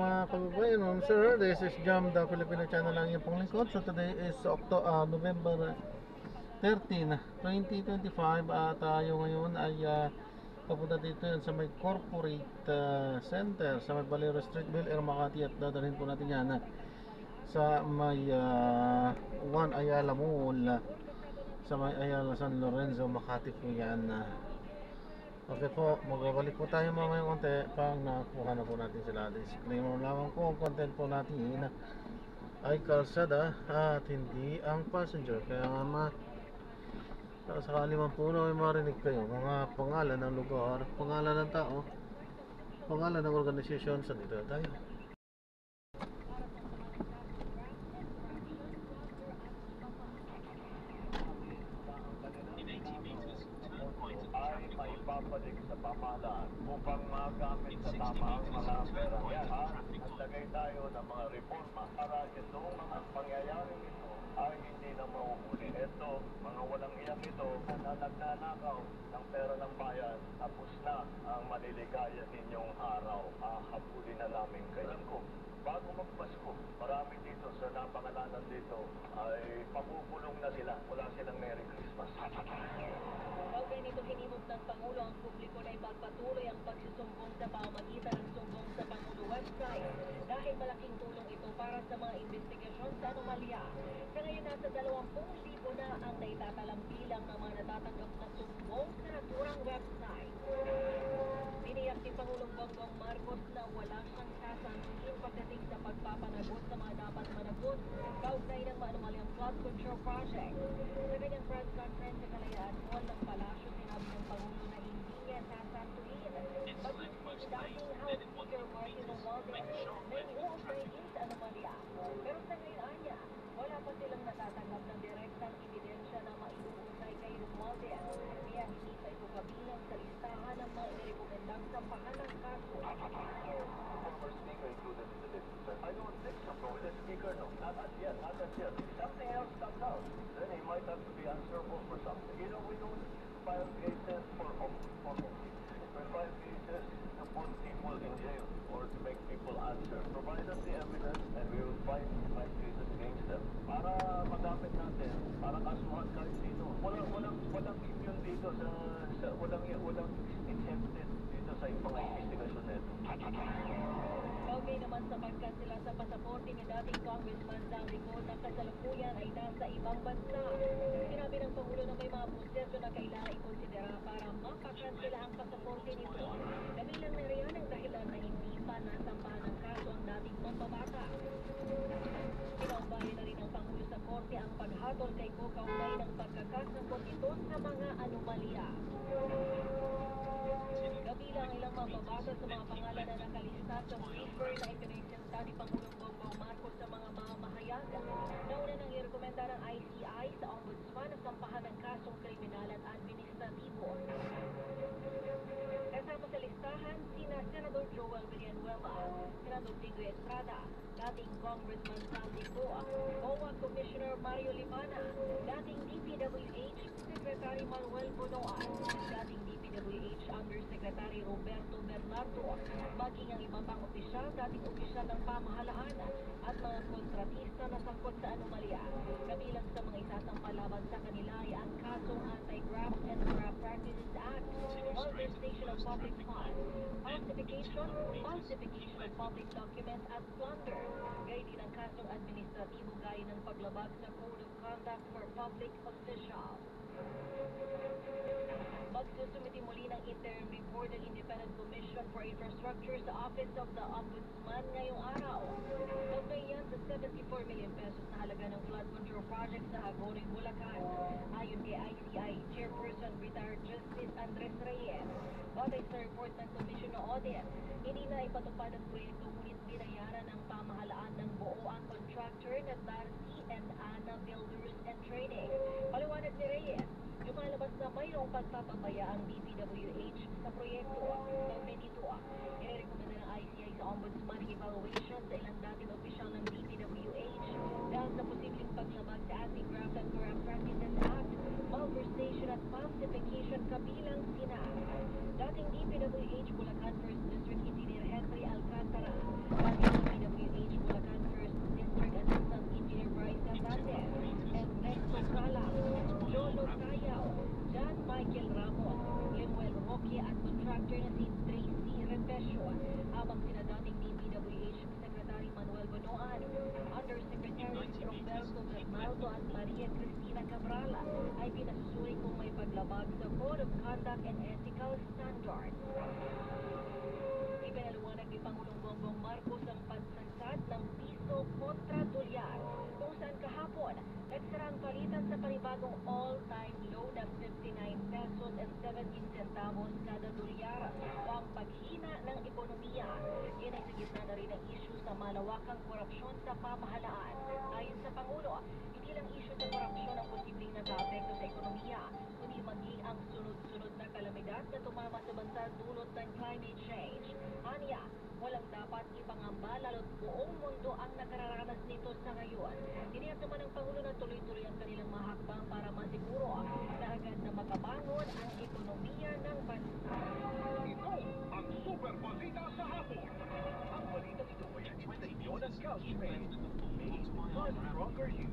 mga kababayan, sir, this is Jam, the Filipino channel lang yung panglingkod. So today is November 13, 2025 at tayo ngayon ay papunta dito yun sa may corporate center sa may Valero Street, Bel Air, Makati, at dadalhin po natin yan sa may Juan Ayala Mall, sa may Ayala San Lorenzo, Makati po yan. Okay po, magbabalik po tayo mamaya konti pang nakuha na po natin sila. Disclaimer lamang po, ang content po natin ay kalsada at hindi ang passenger. Kaya nga sakali man po na may marinig kayo mga pangalan ng lugar, pangalan ng tao, pangalan ng organisasyon, sa dito tayo. Ay maipabalik sa pamahalaan upang magamit sa tama ang mga pera yan. At lagay tayo ng mga reforma para itong mga pangyayaring ito ay hindi na mauhuli. Ito, mga walang iyak ito na nagnanakaw ng pera ng bayan, tapos na ang maliligaya ninyong araw. Habulin na namin kayo. Bago magpasko, marami dito sa napangalanan dito ay pamupulong na sila. Wala silang Merry Christmas. Kaugnay nito, hinimok ng Pangulo ang publiko na ipagpatuloy ang pagsusumbong sa pamamagitan ng sumbong sa Pangulo website dahil malaking tulong ito para sa mga investigasyon sa anomalya. Sa ngayon, nasa 20,000 na ang naitatalang bilang ng mga natatanggap na sumbong sa naturang website. Tiniyak ni Pangulong Bongbong Marcos na wala siyang sasantuhin pagdating sa pagpapanagot sa mga dapat managot kaugnay ng maanumalyang flood control project. Sa kanyang press conference sa Kalayaan Mall ng Palasyo, sinabi ng Pangulo na hindi niya sasantuhin maging si dating House Speaker Martin Romualdez na iuugnay din sa anomalya. Pero sa ngayon anya, wala pa silang natatanggap ng direktang ebidensya na maiuugnay kay Romualdez. Kaya hindi pa ito kabilang sa listahan ng mga inirekomendang sampahan ng kaso. Former Speaker included in the list, sir. I don't think so. With the Speaker, no. Not as yet, not as yet. If something else comes out, then he might have to be answerable for something. You know, we don't file cases for we file cases to put people in jail or to make people answer. Provide us the evidence and we will fight cases against them. Para magamit natin, para kasuhan kahit sino. Walang immune dito sa walang exempted dito sa mga investigasyon nito. Kaugnay naman sa pagkansela sa pasaporte ni dating Congressman Zhang Rico na kasalukuyan ay nasa ibang bansa. Sinabi ng Pangulo na may mga proseso na kailangan ikonsidera para mapakansela ang pasaporte nito. Kabilang na riyan ang dahilan na hindi pa nasampahan ng kaso ang dating pambabata. Pinaubayan na rin ng Pangulo sa Korte ang paghatol kay Go kaugnay ng pagkakasangkot ito sa mga anomalya. Kabilang ilang mababasa sa mga pangalan na nakalista sa paper na ipinresenta ni Pangulong Bongbong Marcos sa mga mamahayag. Nauna nang irekomenda ng ICI sa Ombudsman na sampahan ng kasong kriminal at administratibo. Kasama sa listahan sina Senador Joel Villanueva, Senador Tigre Estrada, dating Congressman Sandy Coa, COA Commissioner Mario Limana, dating DPWH Secretary Manuel Bonoan, dating DPWH Undersecretary Roberto Bernardo, maging ang iba pang opisyal, dating opisyal ng pamahalaan at mga kontratista na sangkot sa anomalya. Kabilang sa mga isasampalaban sa kanila ay ang kasong Anti-Graft and Graft Practices Act, Malversation of Public Funds, falsification of public documents at plunder. Gaya din ang kasong administratibo gaya ng paglabag sa Code of Conduct for Public Officials. Magsusumiti muli ng interim report ng Independent Commission for Infrastructure sa Office of the Ombudsman ngayong araw. Kaugnay yan sa 74 million pesos na halaga ng flood control project sa Hagonoy, Bulacan. Ayon kay ICI Chairperson Retired Justice Andres Reyes, batay sa report ng Commission na Audit, hindi na ipatupad ang proyekto ngunit binayaran ng pamahalaan ng buo ang contractor na Darcy and Anna Builders and Trading. Paliwanag ni Reyes, lumalabas na mayroong pagpapabaya ang DPWH sa proyekto. Kaugnay dito, inirekomenda ng ICI sa Ombudsman ang evaluation sa ilang dating opisyal ng DPWH dahil sa posibleng paglabag sa Anti-Graft and Graft Practices Act, malversation at falsification kabilang sina dating DPWH Bulacan 1st District Engineer Henry Alcantara, dating Roberto Bernardo at Maria Cristina Cabrala ay pinasuri kung may paglabag sa Code of Conduct and Ethical Standards. Ipinaliwanag ni Pangulong Bongbong Marcos ang pagsadsad ng piso kontra dolyar, kung saan kahapon nagsara ang palitan sa panibagong all-time low na 59 pesos and 17 centavos kada dolyar o ang paghina ng ekonomiya. Yan ay sa gitna na rin ang issue sa malawakang korupsyon sa pamahalaan. Ayon sa Pangulo, hindi lang issue sa korupsyon ang posibleng nag-aapekto sa ekonomiya, kundi maging ang sunod-sunod na kalamidad na tumama sa bansa dulot ng climate change. Aniya, walang dapat ipangamba lalo't buong mundo ang nakararanas nito sa ngayon. Tiniyak naman ng Pangulo na tuloy-tuloy ang kanilang mahakbang para masiguro na agad na makabangon ang ekonomiya ng bansa. Ito ang Super Balita sa hapon. Ang balita ito ay hatid sa inyo ng Couchmate. Made for stronger you.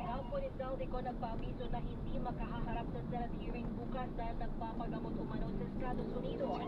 Kampo ni Zaldico nagpaabiso na hindi makahaharap sa Senate hearing bukas dahil nagpapagamot umano sa Estados Unidos.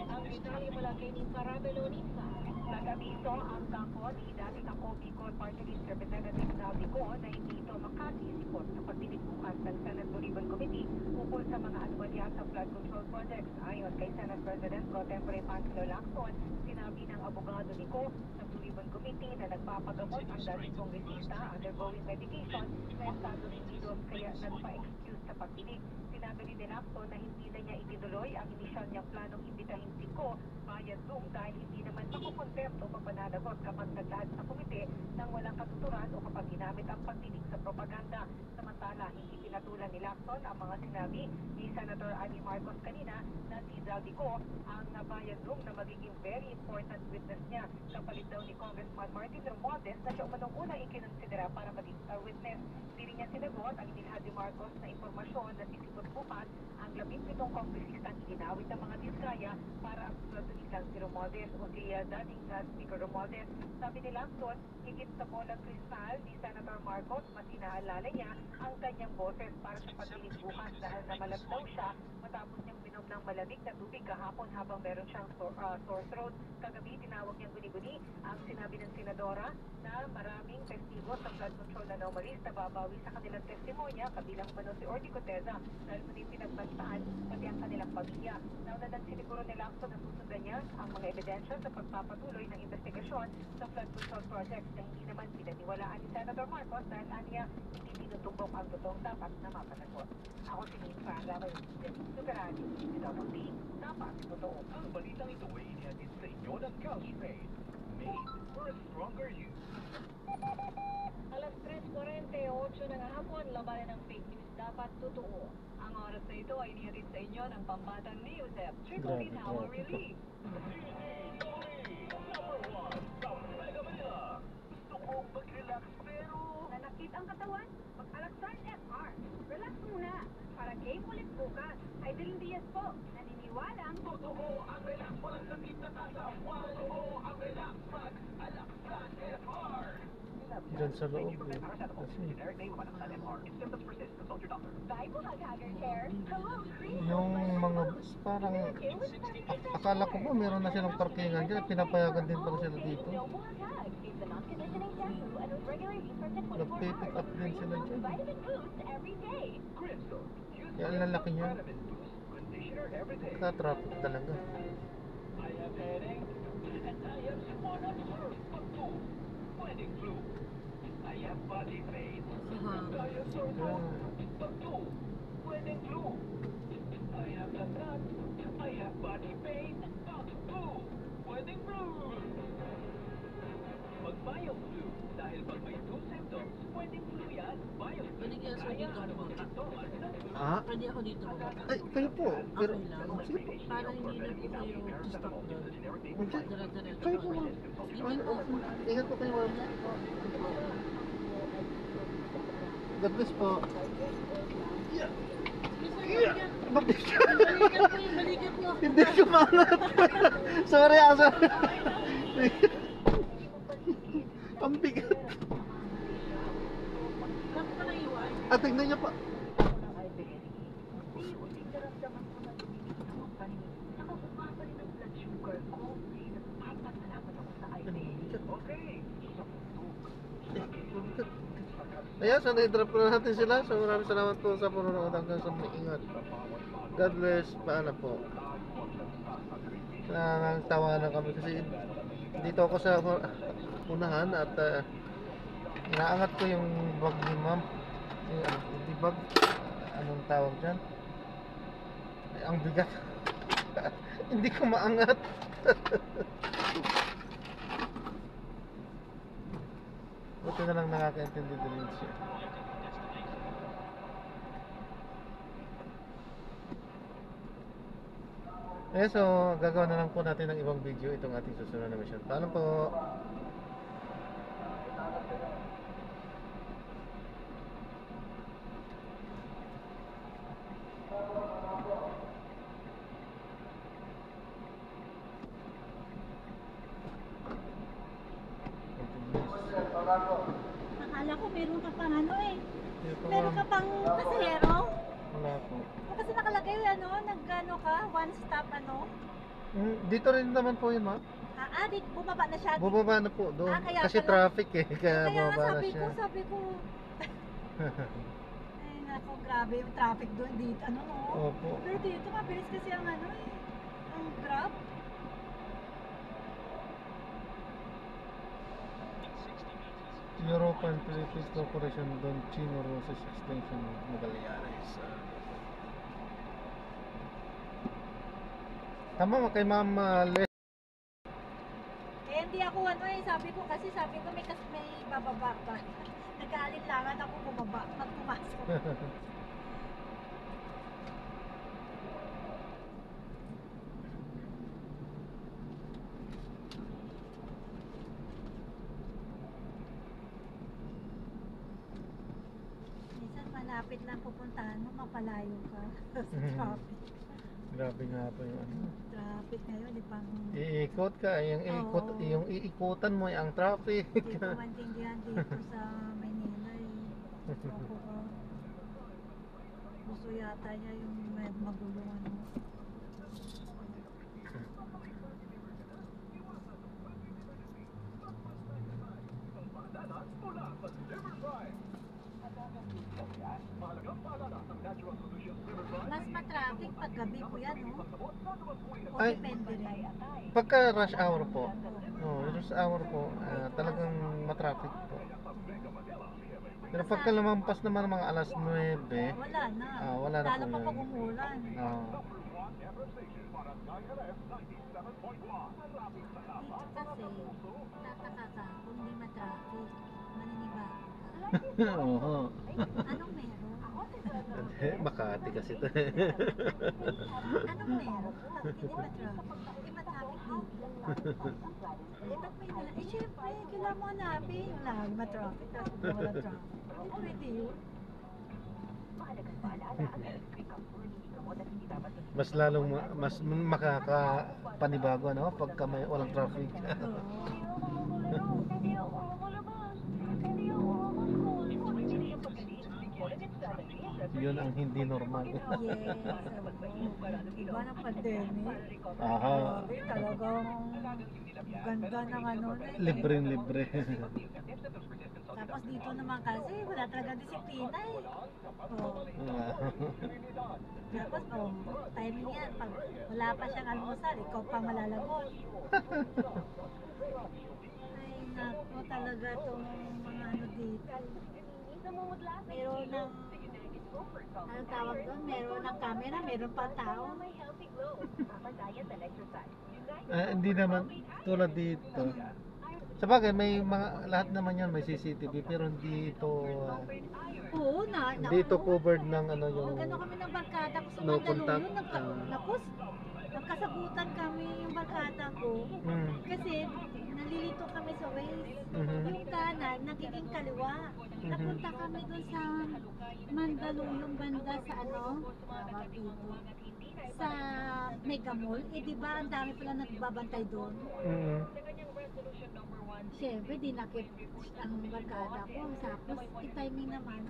Ang detalye mula kay Ninfa Rabelonisa. Nag-abiso ang kampo ni dating ako Bicol Party List Representative Zaldico na hindi ito makasisikot sa pagdinig bukas ng Senate Tourism Committee ukol sa mga anomalya sa flood control projects. Ayon kay Senate President Pro Tempore Panfilo Lacson, sinabi ng abogado ni Ko sa Tourism Committee na nagpapagamot ang dating kongresista undergoing medication sa Estados Unidos kaya nagpa-excuse sa pagdinig. Sinabi ni De Lacson na hindi na niya itinuloy ang inisyal niyang planong imbitahin si Ko via Zoom dahil hindi naman makukontento o papananagot kapag naglahat sa komite ng walang katuturan o kapag ginamit ang pagdinig sa propaganda. Samantala, hindi pinatulan ni Lacson ang mga sinabi ni Senator Amy Marcos kanina na si Zaldico ang via Zoom na magiging very important witness niya. Kapalit daw ni Congressman Martin Romualdez na siya umanong unang ikinonsidera para maging witness. Hindi rin niya sinagot ang inilhad ni Marcos na impormasyon na sisigot bukas ang 17 kongresistang iginawit ng mga diskaya para ang susunod lang si Romualdez o si dating Speaker Romualdez. Sabi ni Lacson, higit sa bolang kristal ni Senator Marcos, mas inaalala niya ang kanyang boses para sa pagdinig bukas dahil namalag daw siya matapos niyang minom ng malamig na tubig kahapon habang meron siyang sore throat. Kagabi, tinawag niyang guni-guni ang sinabi ng senadora na maraming testigo sa flood control anomalies na babawi sa kanilang testimonya, kabilang pa si Orly Coteza dahil muli pinagbantaan pati ang kanilang pamilya. Nauna nang siniguro ni Lacson na susundan niya ang mga ebidensya sa pagpapatuloy ng investigasyon sa flood control projects na hindi naman pinaniwalaan ni Senator Marcos dahil aniya hindi tinutumbok ang totoong dapat na mapanagot. Ako si Ninfa Rabelonisa, Super Radio, DWD, dapat totoo. Ang balitang ito ay inihatid sa inyo ng Couchmate. Made for a stronger you. Alas 3:48 ng hapon, labanan ng fake news dapat totoo. Ang oras na ito ay inihatid sa inyo ng Pambatang News at Triple Grabe, Tower grabe. Relief. Number 1 sa Mega Manila. Gusto mong mag-relax pero Nanakit ang katawan? Mag-Alaxan FR. Relax muna. Para game ulit bukas. Idling Diaz po. Naniniwalang totoo ang relax. Walang sakit na tasa. Totoo ang relax. Mag-Alaxan FR. Diyan sa loob eh. Kasi Bible Haggard Care. Hello, Chris. yung mga parang akala ko ba meron na silang parkingan dyan, pinapayagan din pala sila dito. Nagpipick up din sila dyan. Kaya ang lalaki niya. Nagtatraffic talaga. I have headache and I have someone observed but two. Wedding flu. I have body pain. I have sore throat. But two. Wedding flu. I have lagnat. I have body pain. But two. Wedding flu. Mag-bio flu. Dahil pag may two symptoms, wedding flu yan. Bio flu. Pwede kaya sa Kaya dito ano ako mga sintomas ng flu? Ah? Pwede ako dito baba. Ay, kayo po. Pero, Okay lang. sige po. Para hindi na po kayo stop doon. Hindi. Dire-diretso Kayo po. lang. Hindi po. Ingat po kayo, ma'am. God bless po. Bakit? Balikan po yung balikan po. Hindi kumangat. Sorry, sorry. Ang bigat. Bakit ka naiwan? At tignan niyo po. Okay. Ayan, so na-drop na natin sila. So maraming salamat po sa panonood hanggang sa muli. Ingat. God bless. Paalam po. Nangtawanan kami kasi dito ako sa unahan at inaangat ko yung bag ni ma'am. Yung bag. Anong tawag dyan? Ay, ang bigat. Hindi ko maangat. Buti na lang nakakaintindi din siya. Eh, so gagawa na lang po natin ng ibang video itong ating susunod na mission. Paalam po. Akala ko meron ka pang ano eh. Hindi po, Meron ka ma'am. pang pasahero. Wala po. Kasi nakalagay ano, nag-ano ka, one stop ano. Dito rin naman po yun, ma'am. Bumaba na siya. Bubaba na po doon. Kaya Kasi pala. traffic eh. Kaya Kaya nga bubaba na sabi siya. ko. Ay nako, grabe yung traffic doon dito. Ano no? Opo. Pero dito mabilis kasi ang ano eh. Ang Grab. European Philippines Corporation Don Chino Roses Extension Magallanes. Tama mo kay Ma'am Les. Hindi ako ano eh. Sabi ko may bababa ka. Nag-aalinlangan ako bumaba pag pumasok. Minsan malapit lang pupuntahan mo, mapalayo ka sa traffic. Grabe nga po yung ano. Traffic ngayon, di pang Iikot ka, Oo. yung iikutan mo ang traffic. hindi ko maintindihan dito sa Maynila eh. Ako ko. Gusto yata niya yung magulo ano. Mas matraffic pag gabi po yan, no? O Ay. depende rin. Pagka rush hour po. Rush hour po, talagang matraffic po. Pero pagka lumampas naman mga alas 9, Wala na. wala na Lalo po pa yan. pag umulan. Dito kasi, tataka ka kung hindi matraffic. Maninibago ka. Oo. Anong meron? Makati kasi to. Anong meron? Pag hindi matraffic. Hindi matraffic dito. Ba't may dala? Syempre, kailangan mo hanapin. Wala, matraffic. Tapos wala traffic. Hindi pwede yun. Mas lalong mas makakapanibago ano pagka may walang traffic. Yun ang hindi normal. Yes. Iba ng pandemic. Aha. Grabe, talagang ganda ng ano na eh. Libreng libre. Tapos dito naman kasi wala talagang disiplina eh. Oh. Tapos timing yan. Pag wala pa siyang almusal, ikaw pa malalagot. Ay nako talaga itong mga ano dito. Meron ng anong tawag doon? Meron ng camera, meron pa tao. Hindi naman tulad dito. Sa bagay may mga lahat naman yan may CCTV pero hindi ito Oo hindi ito covered ng ano yung Nagano kami ng barkada ko sa no Mandaluyong, contact. nagkasagutan kami yung barkada ko. Kasi nalilito kami sa Waze. Yung kanan, nagiging kaliwa. Napunta kami doon sa Mandaluyong banda sa ano, tawag dito, sa Mega Mall. Eh di ba ang dami pala nagbabantay doon? Siyempre, dinakip ang barkada ko. Tapos, timing naman.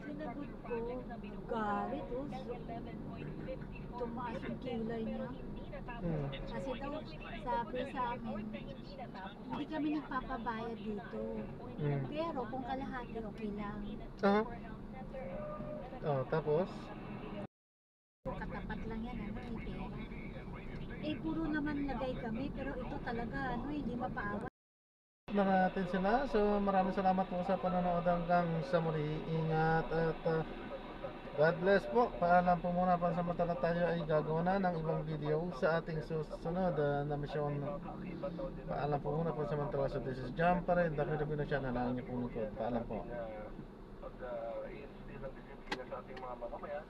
Sinagot ko, galit oh. Tumaas yung kilay niya. Kasi daw, sabi sa amin, hindi kami nagpapabayad dito. Pero kung kalahati, okay lang. Oh, tapos? Katapat lang yan, ano, eh, pera. Eh, puro naman lagay kami, pero ito talaga, ano, hindi mapaawa. Na natin sila. So maraming salamat po sa panonood hanggang sa muli. Ingat at God bless po. Paalam po muna, pansamantala tayo ay gagawa na ng ibang video sa ating susunod na misyon. Paalam po muna, pansamantala. So this is Jam pa rin, The Filipino Channel. Ang inyo pong likod. Paalam po. Pag-i-instill ng disiplina sa ating mga mamamayan,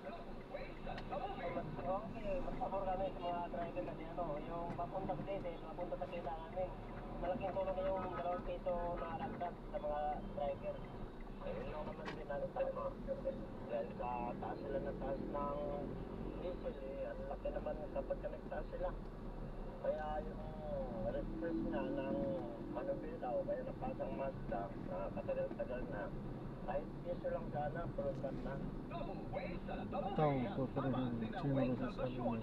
mas pabor kami sa mga driver kasi yung papunta sa dito, papunta sa kita namin. Malaking tulong na yung 2 piso na ragdag sa mga driver. Yun lang naman din natin tayo. Dahil sa taas sila ng taas ng diesel, ang laki naman kapag nagtaas sila. Kaya yung refresh na ng manubila o kaya napasang Mazda na katagal-tagal na, kahit piso lang sana, program na. Tao po pa rin. Sino ba sasabi mo?